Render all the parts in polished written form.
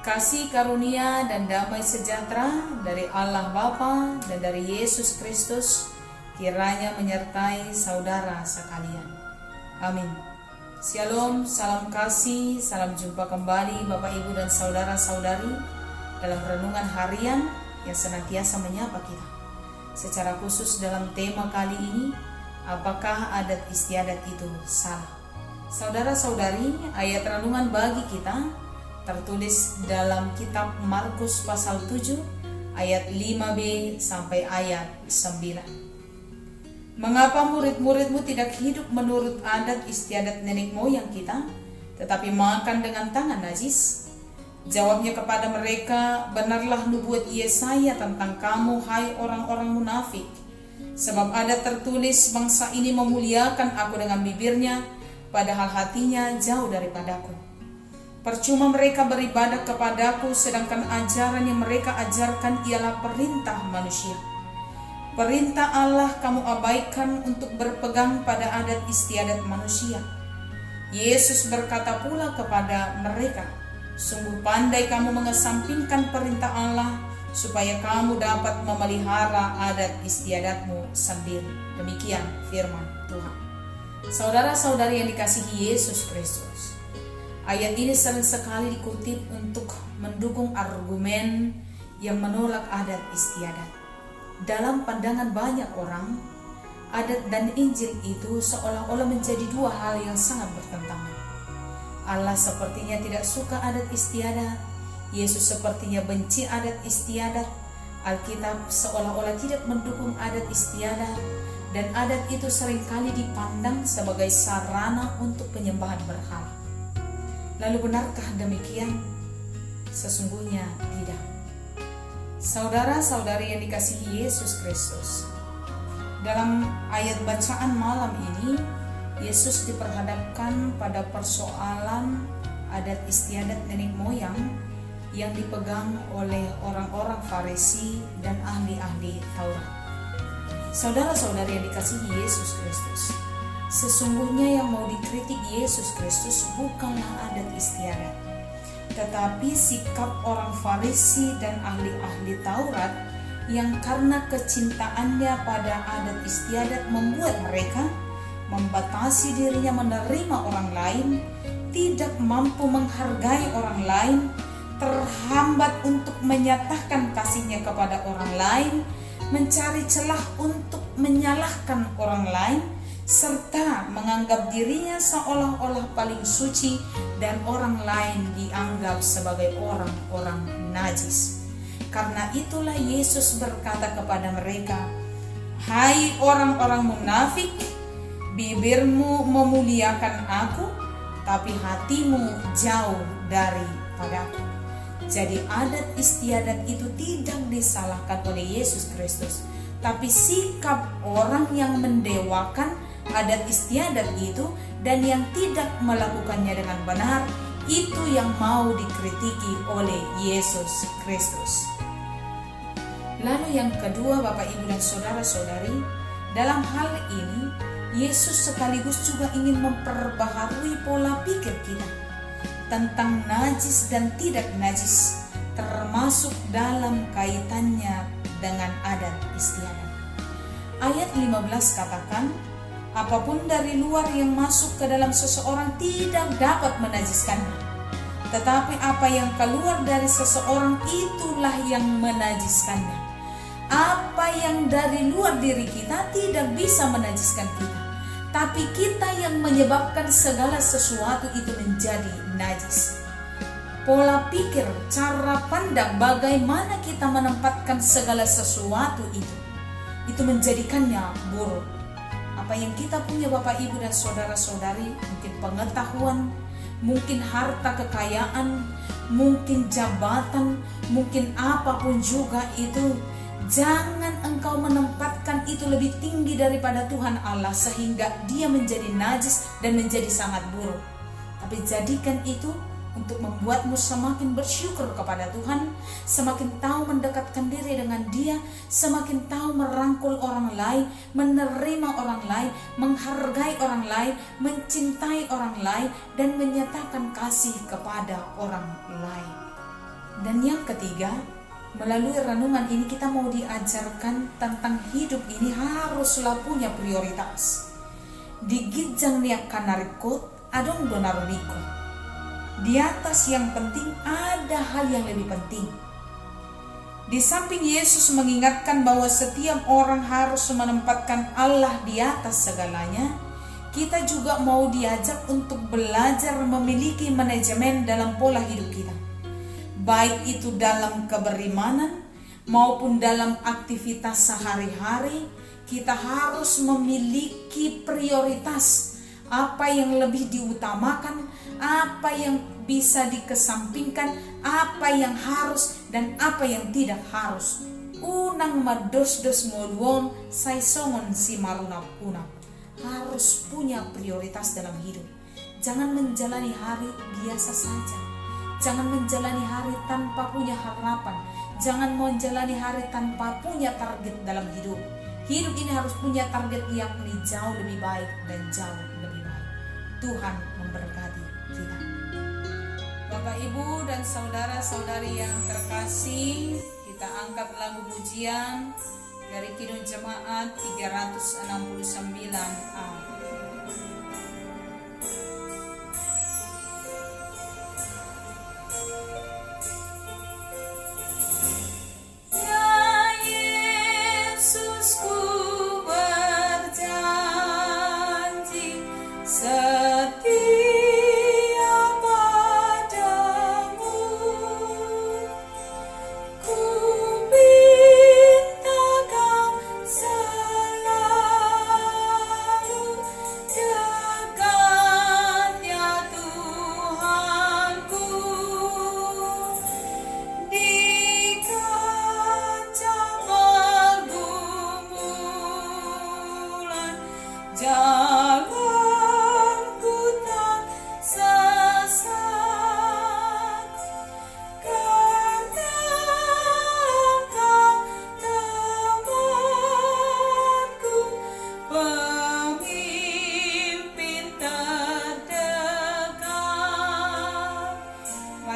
Kasih karunia dan damai sejahtera dari Allah Bapa dan dari Yesus Kristus kiranya menyertai saudara sekalian. Amin. Shalom, salam kasih, salam jumpa kembali Bapak Ibu dan saudara-saudari dalam renungan harian yang senantiasa menyapa kita. Secara khusus dalam tema kali ini, apakah adat istiadat itu salah? Saudara-saudari, ayat renungan bagi kita tertulis dalam kitab Markus pasal 7 ayat 5b sampai ayat 9. Mengapa murid-muridmu tidak hidup menurut adat istiadat nenek moyang kita, tetapi makan dengan tangan najis? Jawabnya kepada mereka, benarlah nubuat Yesaya tentang kamu, hai orang-orang munafik. Sebab ada tertulis, bangsa ini memuliakan aku dengan bibirnya, padahal hatinya jauh daripadaku. Percuma mereka beribadah kepadaku, sedangkan ajaran yang mereka ajarkan ialah perintah manusia. Perintah Allah kamu abaikan untuk berpegang pada adat istiadat manusia. Yesus berkata pula kepada mereka, sungguh pandai kamu mengesampingkan perintah Allah, supaya kamu dapat memelihara adat istiadatmu sendiri. Demikian firman Tuhan. Saudara-saudari yang dikasihi Yesus Kristus, ayat ini sering sekali dikutip untuk mendukung argumen yang menolak adat istiadat. Dalam pandangan banyak orang, adat dan Injil itu seolah-olah menjadi dua hal yang sangat bertentangan. Allah sepertinya tidak suka adat istiadat, Yesus sepertinya benci adat istiadat, Alkitab seolah-olah tidak mendukung adat istiadat, dan adat itu seringkali dipandang sebagai sarana untuk penyembahan berhala. Lalu benarkah demikian? Sesungguhnya tidak. Saudara-saudari yang dikasihi Yesus Kristus, dalam ayat bacaan malam ini, Yesus diperhadapkan pada persoalan adat istiadat nenek moyang yang dipegang oleh orang-orang Farisi dan ahli-ahli Taurat. Saudara-saudari yang dikasihi Yesus Kristus, sesungguhnya yang mau dikritik Yesus Kristus bukanlah adat istiadat, tetapi sikap orang Farisi dan ahli-ahli Taurat yang karena kecintaannya pada adat istiadat membuat mereka membatasi dirinya menerima orang lain, tidak mampu menghargai orang lain, terhambat untuk menyatakan kasihnya kepada orang lain, mencari celah untuk menyalahkan orang lain, serta menganggap dirinya seolah-olah paling suci dan orang lain dianggap sebagai orang-orang najis. Karena itulah Yesus berkata kepada mereka, hai orang-orang munafik, bibirmu memuliakan aku, tapi hatimu jauh daripadaku. Jadi adat istiadat itu tidak disalahkan oleh Yesus Kristus, tapi sikap orang yang mendewakan adat istiadat itu dan yang tidak melakukannya dengan benar, itu yang mau dikritiki oleh Yesus Kristus. Lalu yang kedua, Bapak Ibu dan saudara-saudari, dalam hal ini Yesus sekaligus juga ingin memperbaharui pola pikir kita tentang najis dan tidak najis, termasuk dalam kaitannya dengan adat istiadat. Ayat 15 katakan, apapun dari luar yang masuk ke dalam seseorang tidak dapat menajiskannya, tetapi apa yang keluar dari seseorang itulah yang menajiskannya. Apa yang dari luar diri kita tidak bisa menajiskan kita, tapi kita yang menyebabkan segala sesuatu itu menjadi najis. Pola pikir, cara pandang bagaimana kita menempatkan segala sesuatu itu menjadikannya buruk. Apa yang kita punya Bapak Ibu dan saudara-saudari, mungkin pengetahuan, mungkin harta kekayaan, mungkin jabatan, mungkin apapun juga itu, jangan engkau menempatkan itu lebih tinggi daripada Tuhan Allah sehingga dia menjadi najis dan menjadi sangat buruk. Tapi jadikan itu untuk membuatmu semakin bersyukur kepada Tuhan, semakin tahu mendekatkan diri dengan Dia, semakin tahu merangkul orang lain, menerima orang lain, menghargai orang lain, mencintai orang lain, dan menyatakan kasih kepada orang lain. Dan yang ketiga, melalui renungan ini kita mau diajarkan tentang hidup ini haruslah punya prioritas. Di gijang niak kanarikot adong donaruniko. Di atas yang penting ada hal yang lebih penting. Di samping Yesus mengingatkan bahwa setiap orang harus menempatkan Allah di atas segalanya, kita juga mau diajak untuk belajar memiliki manajemen dalam pola hidup kita. Baik itu dalam keberimanan maupun dalam aktivitas sehari-hari, kita harus memiliki prioritas. Apa yang lebih diutamakan, apa yang bisa dikesampingkan, apa yang harus dan apa yang tidak harus. Unang mados-dos modwon saisongon si marunap unap. Harus punya prioritas dalam hidup. Jangan menjalani hari biasa saja. Jangan menjalani hari tanpa punya harapan. Jangan menjalani hari tanpa punya target dalam hidup. Hidup ini harus punya target, yakni jauh lebih baik dan jauh lebih baik. Tuhan memberkati kita. Bapak, Ibu, dan saudara-saudari yang terkasih, kita angkat lagu pujian dari Kidung Jemaat 369A.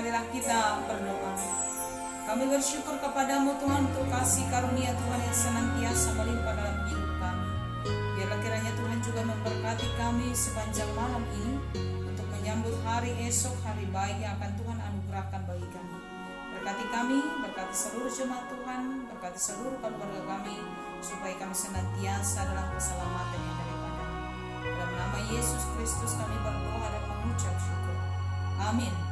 Marilah kita berdoa. Kami bersyukur kepadamu Tuhan untuk kasih karunia Tuhan yang senantiasa melimpah dalam hidup kami. Biarlah kiranya Tuhan juga memberkati kami sepanjang malam ini untuk menyambut hari esok, hari baik yang akan Tuhan anugerahkan bagi kami. Berkati kami, berkati seluruh jemaat Tuhan, berkati seluruh keluarga kami, supaya kami senantiasa dalam keselamatan yang daripada-Mu. Dalam nama Yesus Kristus kami berdoa dan mengucap syukur. Amin.